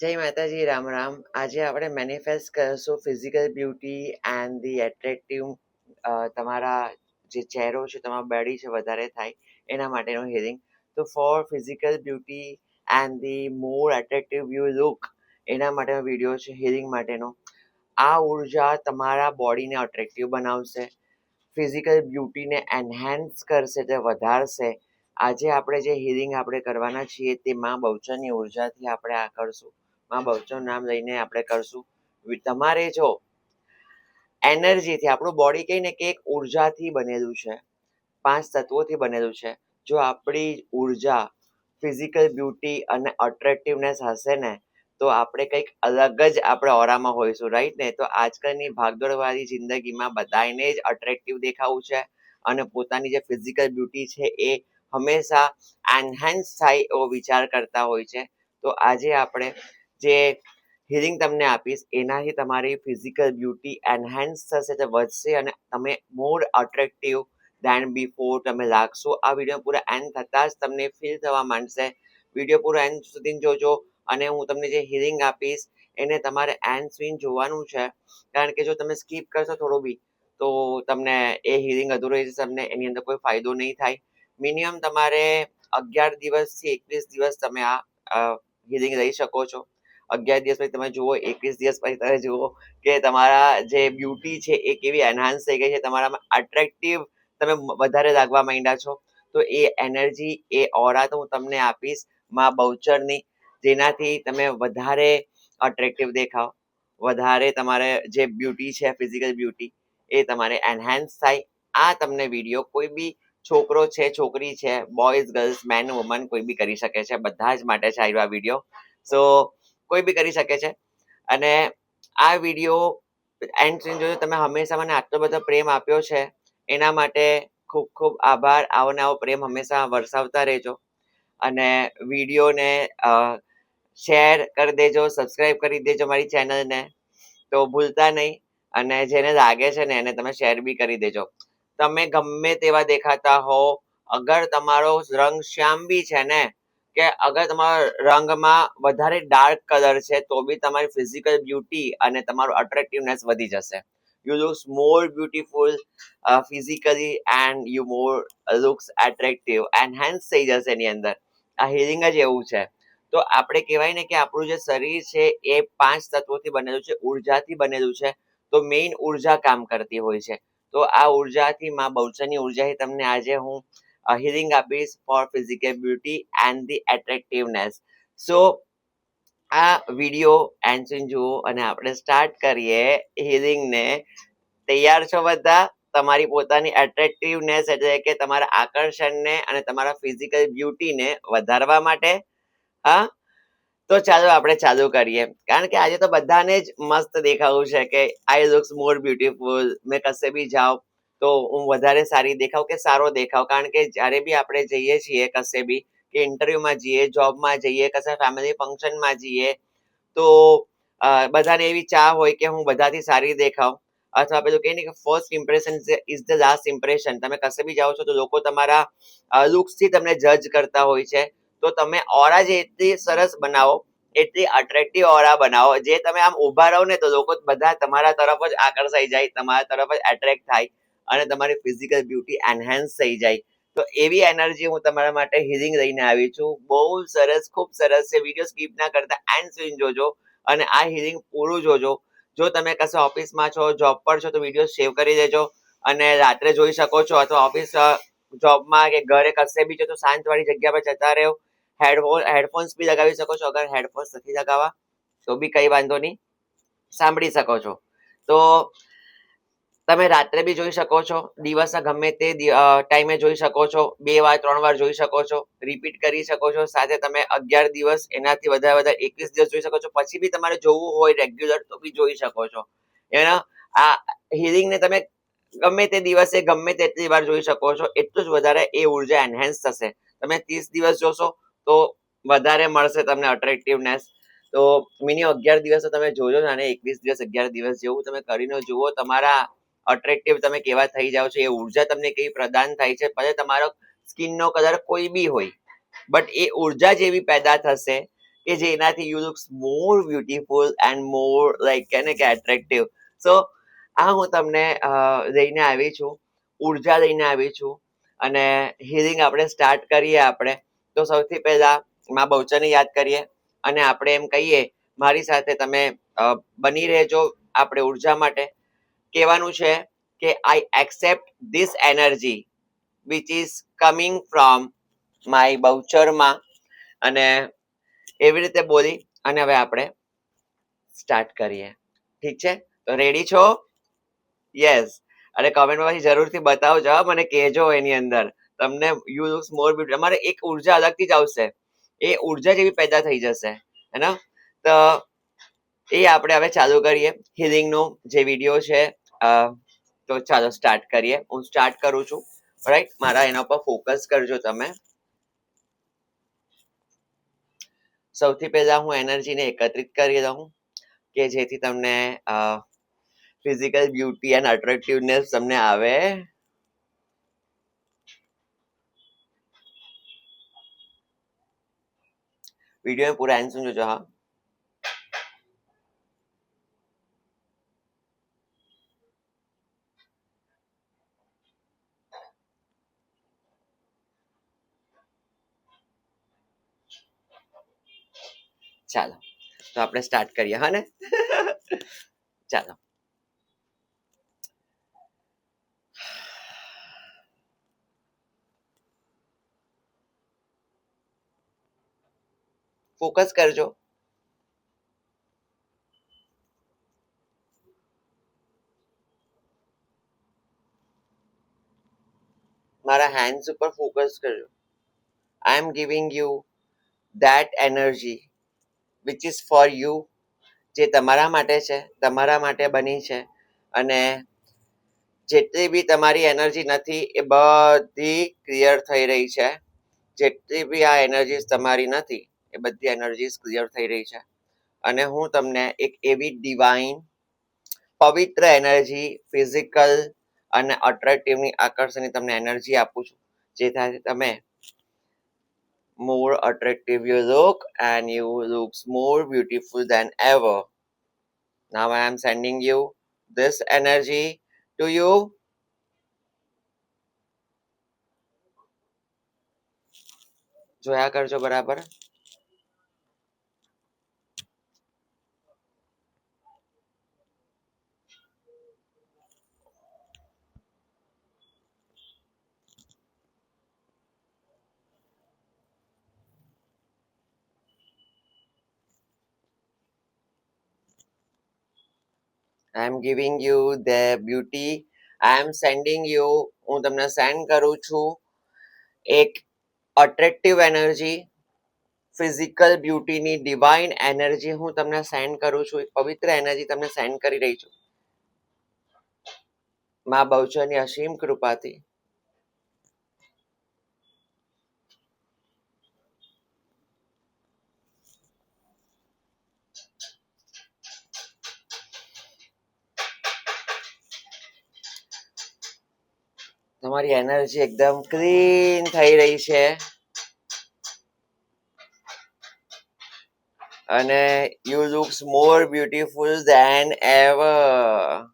જય માતાજી, રામ રામ. આજે આપણે મેનિફેસ્ટ કરશું physical beauty and the attractive. તમારા જે ચહેરો છે, તમારા બોડી છે વધારે થાય એના માટેનું હિલિંગ. તો for physical beauty and the more attractive you look, એના માટેનો વિડીયો છે હિલિંગ માટેનો. આ ઉર્જા તમારા બોડીને અટ્રેક્ટિવ બનાવશે, ફિઝિકલ બ્યુટીને એન્હાન્સ કરશે, તે વધારશે. આજે આપણે જે હિલિંગ આપણે કરવાના છીએ તે માં બહુચરની ઉર્જાથી આપણે આ કરશું. માં બહુચરનું નામ લઈને આપણે કરશું. તમારે જો એનર્જીથી, આપણું બોડી કહીને કે એક ઉર્જાથી બનેલું છે, 5 તત્વોથી બનેલું છે. જો આપણી ઉર્જા ફિઝિકલ બ્યુટી અને અટ્રેક્ટિવનેસ હશે ને, તો આપણે કંઈક અલગ જ આપણે ઓરામાં હોઈશું, રાઈટ ને? તો આજકાલની ભાગદોડવાળી જિંદગીમાં બધાને જ અટ્રેક્ટિવ દેખાવું છે અને પોતાની જે ફિઝિકલ બ્યુટી છે એ હંમેશા એન્હાન્સ થાય એવો વિચાર કરતા હોય છે. તો આજે આપણે જે હિલિંગ તમને આપીશ એનાથી તમારી ફિઝિકલ બ્યુટી એન્હાન્સ થશે, તે વધશે અને તમે મોર અટ્રેક્ટિવ દેન બિફોર તમે લાગશો. આ વિડીયો પૂરા એન્ડ થતાં જ તમને ફીલ થવા માંડશે. વિડીયો પૂરો એન્ડ સુધી જોજો અને હું તમને જે હિલિંગ આપીશ એને તમારે એન્ડ સુધી જોવાનું છે, કારણ કે જો તમે સ્કીપ કરશો થોડું બી તો તમને એ હિલિંગ અધૂરી જશે, તમને એની અંદર કોઈ ફાયદો નહીં થાય. મિનિમમ તમારે 11 દિવસથી 21 દિવસ તમે આ હિલિંગ રહી શકો છો. 11 દિવસ પછી તમે જુઓ, 21 દિવસ પછી તમે જુઓ કે તમારા જે બ્યુટી છે એ કેવી એનહાન્સ થઈ ગઈ છે, તમારામાં અટ્રેક્ટિવ તમે વધારે લાગવા માંડ્યા છો. તો એ એનર્જી, એ ઓરા તો હું તમને આપીશ માં બહુચરની, જેનાથી તમે વધારે અટ્રેક્ટિવ દેખાવ, વધારે તમારે જે બ્યુટી છે ફિઝિકલ બ્યુટી એ તમારે એનહાન્સ થાય. આ તમને વિડીયો કોઈ બી છોકરો છે, છોકરી છે, બોયઝ, ગર્લ્સ, મેન, વુમન કોઈ બી કરી શકે છે. બધા જ માટે છે આ વિડીયો. સો કોઈ બી કરી શકે છે. અને આ વિડીયો એન્ડ સુધી જોજો. તમે હંમેશા મને આટલો બધો પ્રેમ આપ્યો છે એના માટે ખૂબ ખૂબ આભાર. આવો ને આવો પ્રેમ હંમેશા વરસાવતા રહેજો અને વિડીયોને શેર કરી દેજો, સબસ્ક્રાઇબ કરી દેજો મારી ચેનલને, તો ભૂલતા નહીં. અને જેને લાગે છે ને એને તમે શેર બી કરી દેજો. તમે ગમે તેવા દેખાતા હો, અગર તમારો રંગ શ્યામ બી છે ને, કે અગર તમારા રંગમાં વધારે ડાર્ક કલર છે તો બી તમારી ફિઝિકલ બ્યુટી અને તમારું અટ્રેક્ટિવનેસ વધી જશે. You looks more beautiful physically and you more looks attractive, enhance થઈ જશે એની અંદર. આ હિલિંગ જ એવું છે. તો આપણે કહેવાય ને કે આપણું જે શરીર છે એ 5 તત્વોથી બનેલું છે, ઉર્જાથી બનેલું છે. તો મેઇન ઉર્જા કામ કરતી હોય છે. તો આ ઉર્જાથી માં બહુચરની ઉર્જાથી તમને આજે હું હિલિંગ આપીશ for physical beauty and the attractiveness. So આ વિડીયો એન્ડ સુધી જુઓ અને આપણે સ્ટાર્ટ કરીએ હિલિંગને. તૈયાર છો બધા? તમારી પોતાની એટ્રેક્ટિવનેસ એટલે કે તમારા આકર્ષણને અને તમારા ફિઝિકલ બ્યુટીને વધારવા માટે? હા, તો ચાલો આપણે ચાલુ કરીએ. કારણ કે આજે તો બધાને જ મસ્ત દેખાવું છે કે આઈ લુક્સ મોર બ્યુટીફુલ. મેં કશે બી જાઉં તો હું વધારે સારી દેખાવ કે સારો દેખાવ. કારણ કે જ્યારે બી આપણે જઈએ છીએ કશે બી, કે ઇન્ટરવ્યુમાં જઈએ, જોબમાં જઈએ, કશે ફેમિલી ફંક્શનમાં જઈએ, તો બધાને એવી ચાહ હોય કે હું બધાથી સારી દેખાવ. અથવા પેલું કહે ને કે first impression is the last impression. તમે કશે બી જાઓ છો તો લોકો તમારા લુક્સથી તમને જજ કરતા હોય છે. તો તમે ઓરા જે એટલી સરસ બનાવો, એટલી અટ્રેક્ટિવ ઓરા બનાવો, જે તમે આમ ઊભા રહો ને તો લોકો બધા તમારા તરફ જ આકર્ષાઈ જાય, તમારા તરફ જ એટ્રેક્ટ થાય અને તમારી ફિઝિકલ બ્યુટી એનહાન્સ થઈ જાય. તો એવી એનર્જી હું તમારા માટે હિલિંગ લઈને આવી છું. બહુ સરસ, ખૂબ સરસ છે. વિડીયો સ્કીપ ના કરતા એન્ડ સુધી જોજો અને આ હિલિંગ પૂરું જોજો. જો તમે કશે ઓફિસમાં છો, જોબ પર છો, તો વિડીયો સેવ કરી દેજો અને રાત્રે જોઈ શકો છો. અથવા ઓફિસ, જોબમાં કે ઘરે કશે બી છો તો શાંતવાળી જગ્યા પર જતા રહો. હેડફોન્સ બી લગાવી શકો છો. અગર હેડફોન્સ નથી લગાવવા તો બી કઈ વાંધો નહીં, સાંભળી શકો છો. તો તમે રાત્રે બી જોઈ શકો છો, દિવસના ગમે તે ટાઈમે જોઈ શકો છો, 2 વાર 3 વાર જોઈ શકો છો, રિપીટ કરી શકો છો. સાથે તમે 11 દિવસ, એનાથી વધારે 21 દિવસ જોઈ શકો છો. પછી બી તમારે જોવું હોય રેગ્યુલર તો બી જોઈ શકો છો. એના આ હિલિંગને તમે ગમે તે દિવસે ગમે તેટલી વાર જોઈ શકો છો. એટલું જ વધારે એ ઉર્જા એનહાન્સ થશે. તમે 30 દિવસ જોશો તો વધારે મળશે તમને અટ્રેક્ટિવનેસ. તો મિનિમમ 11 દિવસ તમે જોજો અને 21 દિવસ, 11 દિવસ જેવું તમે કરીને જુઓ, તમારા અટ્રેક્ટિવ તમે કેવા થઈ જાઓ છો, એ ઉર્જા તમને કેવી પ્રદાન થાય છે. ભલે તમારો સ્કિનનો કલર કોઈ બી હોય, બટ એ ઉર્જા જેવી પેદા થશે કે જેનાથી you looks more beautiful and more like કે ને કે એટ્રેક્ટિવ. સો આ હું તમને લઈને આવી છું, ઉર્જા લઈને આવી છું. અને હિલિંગ આપણે સ્ટાર્ટ કરીએ આપણે તો સૌથી પહેલા મા બહુચરને યાદ કરીએ અને આપણે એમ કહીએ મારી સાથે તમે બની રહેજો આપણે ઉર્જા માટે. કહેવાનું છે કે I accept this energy which is coming from my બહુચરમાં. અને એવી રીતે બોલી અને હવે આપણે સ્ટાર્ટ કરીએ. ઠીક છે, તો રેડી છો? યસ. અને કમેન્ટમાં પછી જરૂરથી બતાવજો, મને કહેજો એની અંદર તમને યુ લુક્સ મોર બ્યુટી, અમારે એક ઉર્જા અલગથી જ આવશે, એ ઉર્જા જેવી પેદા થઈ જશે હે ને. તો એ આપણે હવે ચાલુ કરીએ હિલિંગનો જે વિડીયો છે. તો ચાલો સ્ટાર્ટ કરીએ. હું સ્ટાર્ટ કરું છું, રાઈટ. મારા એના પર ફોકસ કરજો તમે. સૌથી પહેલા હું એનર્જીને એકત્રિત કરી દઉં કે જેથી તમને ફિઝિકલ બ્યુટી એન્ડ અટ્રેક્ટિવનેસ તમને આવે. વિડીયો પૂરા એન્ડ સુધી જોજો. હા, ચાલો તો આપણે સ્ટાર્ટ કરીએ. હા ને ચાલો. ફોકસ કરજો. મારા હેન્ડ્સ ઉપર ફોકસ કરજો. I am giving you that energy which is for you, જે તમારા માટે છે, તમારા માટે બની છે. અને જેટલી બી તમારી એનર્જી નથી એ બધી ક્લિયર થઈ રહી છે. જેટલી બી આ એનર્જીસ તમારી નથી એ બધી એનર્જીસ ક્લિયર થઈ રહી છે. અને હું તમને એક એવી ડિવાઇન પવિત્ર એનર્જી, ફિઝિકલ અને અટ્રેક્ટિવની આકર્ષણની તમને એનર્જી આપું છું, જેનાથી તમે more attractive you look and you looks more beautiful than ever. Now I am sending you this energy to you. જોયા કરજો બરાબર. I am giving you the beauty. I am sending you, હું તમને send કરું છું એક attractive energy, physical બ્યુટીની divine energy હું તમને સેન્ડ કરું છું. એક પવિત્ર એનર્જી તમને સેન્ડ કરી રહી છું મા બહુચરની અસીમ કૃપાથી. તમારી એનર્જી એકદમ ક્લીન થઈ રહી છે અને you looks more beautiful than ever.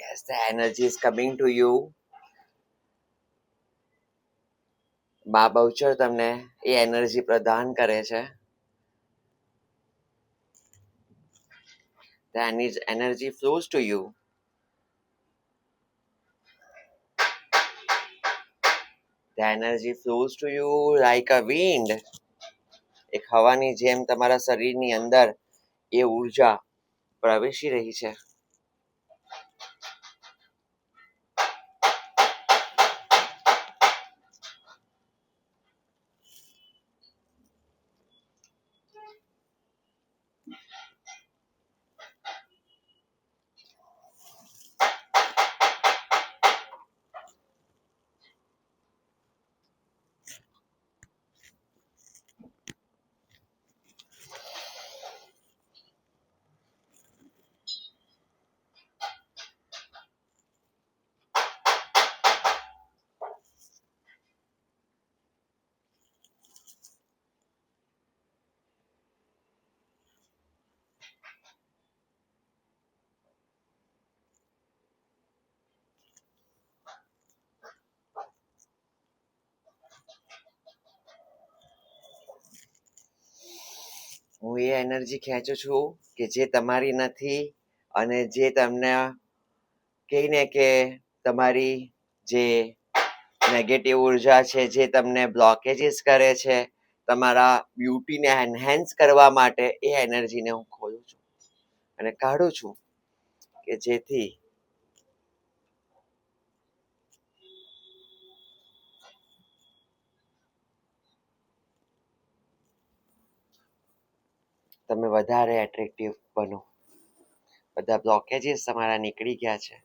Yes, the energy is coming to you. મા બહુચર તમને એ એનર્જી પ્રદાન કરે છે. The energy flows to you. The energy flows to you like a wind. એક હવાની જેમ તમારા શરીરની અંદર એ ઉર્જા પ્રવેશી રહી છે. હું એ એનર્જી ખેંચું છું કે જે તમારી નથી અને જે તમને કહીને કે તમારી જે નેગેટિવ ઉર્જા છે જે તમને બ્લોકેજીસ કરે છે તમારા બ્યુટીને એન્હેન્સ કરવા માટે એ એનર્જીને હું ખોલું છું અને કાઢું છું કે જેથી તમે વધારે એટ્રેક્ટિવ બનો. બધા બ્લોકેજીસ તમારા નીકળી ગયા છે.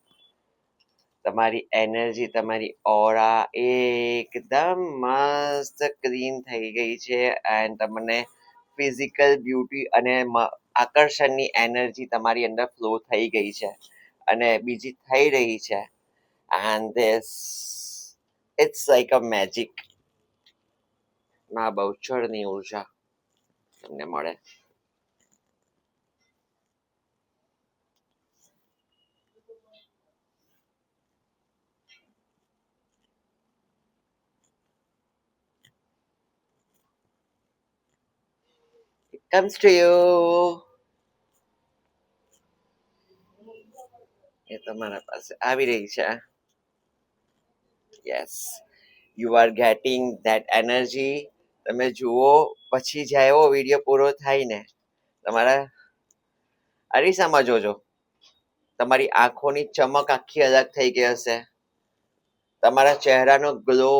તમારી એનર્જી તમારી ઓરા એકદમ મસ્ત ક્લીન થઈ ગઈ છે એન્ડ તમને ફિઝિકલ બ્યુટી અને આકર્ષણની એનર્જી તમારી અંદર ફ્લો થઈ ગઈ છે અને બીજી થઈ રહી છે and this it's like a magic. માં બહુચરની ઉર્જા તમને મળે. It comes to you. એ તમારા પાસે આવી રહી છે. Yes, you are getting that energy. તમે જુઓ પછી જાય એવો વિડીયો પૂરો થાય ને તમારા અરીસામાં જોજો તમારી આંખોની ચમક આખી અલગ થઈ ગઈ હશે. તમારા ચહેરાનો ગ્લો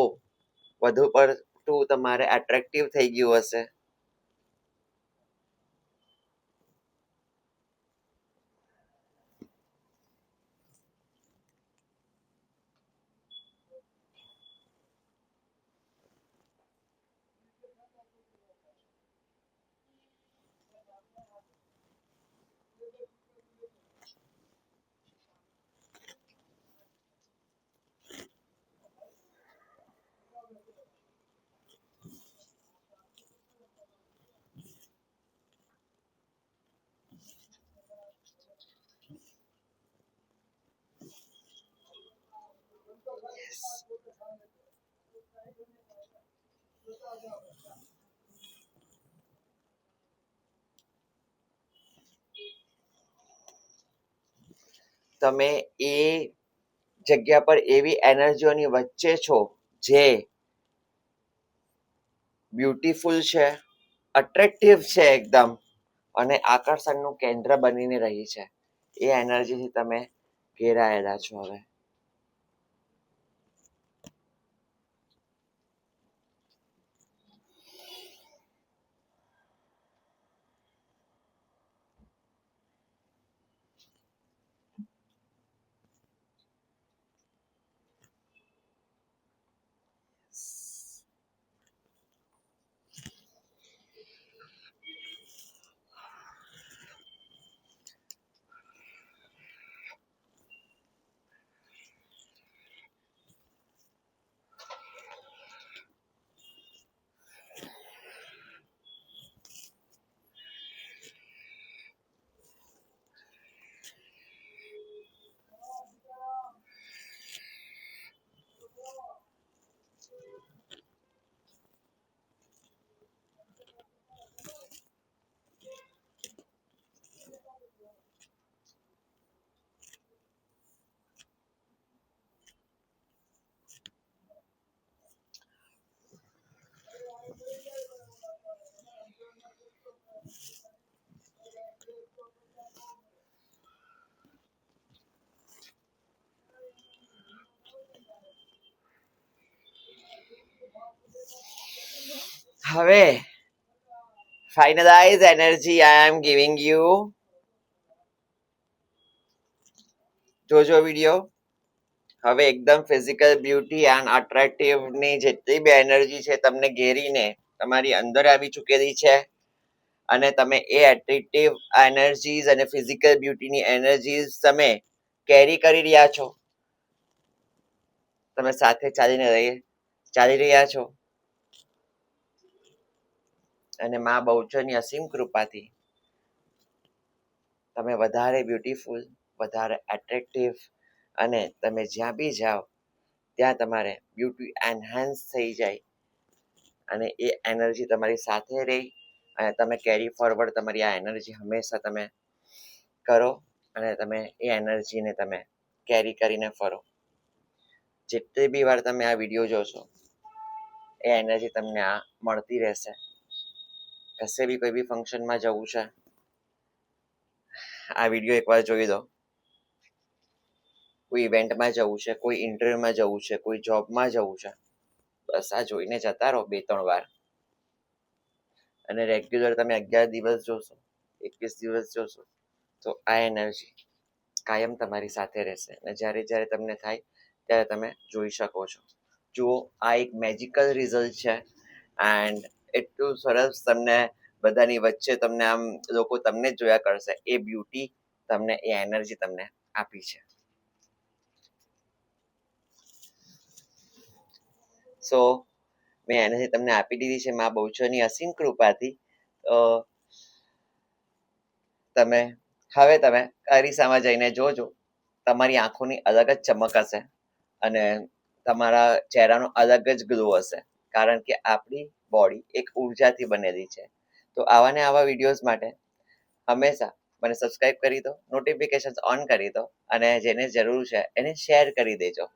વધુ પડતું તમારે એટ્રેક્ટિવ થઈ ગયું હશે. તમે એ જગ્યા પર એવી એનર્જીઓની વચ્ચે છો જે બ્યુટીફુલ છે, અટ્રેક્ટિવ છે એકદમ અને આકર્ષણનું કેન્દ્ર બનીને રહી છે. એ એનર્જીથી તમે ઘેરાયેલા છો. હવે finalize energy I am giving you. જોજો વિડીયો. હવે એકદમ ફિઝિકલ બ્યુટી એન્ડ અટ્રેક્ટિવની જેટલી બી એનર્જી છે તમને ઘેરીને તમારી અંદર આવી ચૂકેલી છે અને તમે એ એટ્રેક્ટિવ એનર્જીઝ અને ફિઝિકલ બ્યુટીની એનર્જીઝ તમે કેરી કરી રહ્યા છો. તમે સાથે ચાલી રહ્યા છો અને મા બહુચરની અસીમ કૃપાથી તમે વધારે બ્યુટીફુલ, વધારે એટ્રેક્ટિવ અને તમે જ્યાં બી જાઓ ત્યાં તમારે બ્યુટી એન્હાન્સ થઈ જાય અને એ એનર્જી તમારી સાથે રહી અને તમે કેરી ફોરવર્ડ તમારી આ એનર્જી હંમેશા તમે કરો અને તમે એ એનર્જીને તમે કેરી કરીને ફરો. જેટલી બી વાર તમે આ વિડીયો જોશો એ એનર્જી તમને આ મળતી રહેશે. કશે બી કોઈ બી ફંક્શનમાં જવું છે, આ વિડીયો એકવાર જોઈ દો. કોઈ ઇવેન્ટમાં જવું છે, કોઈ ઇન્ટરવ્યુમાં જવું છે, કોઈ જોબમાં જવું છે, બસ આ જોઈને જતા રહો 2-3 વાર. અને રેગ્યુલર તમે 11 દિવસ જોશો, 21 દિવસ જોશો, તો આ એનર્જી કાયમ તમારી સાથે રહેશે. અને જ્યારે જ્યારે તમને થાય ત્યારે તમે જોઈ શકો છો. જુઓ, આ એક મેજિકલ રિઝલ્ટ છે એન્ડ એટલું સરસ તમને બધાની વચ્ચે તમને આમ લોકો તમને જ જોયા કરશે. એ બ્યુટી તમને, એ એનર્જી તમને આપી છે. સો મેં એનર્જી તમને આપી દીધી છે મા બહુચરની અસીમ કૃપાથી. તો તમે અરીસામાં જઈને જોજો, તમારી આંખોની અલગ જ ચમક હશે અને તમારા ચહેરાનો અલગ જ ગ્લો હશે. કારણ કે આપણી બોડી એક ઉર્જાથી બનેલી છે. તો આવા ને આવા વિડીયોઝ માટે હંમેશા મને સબસ્ક્રાઇબ કરી દો, નોટિફિકેશન ઓન કરી દો અને જેને જરૂર છે એને શેર કરી દેજો.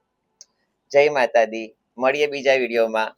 જય માતા દી. મળીએ બીજા વિડીયોમાં.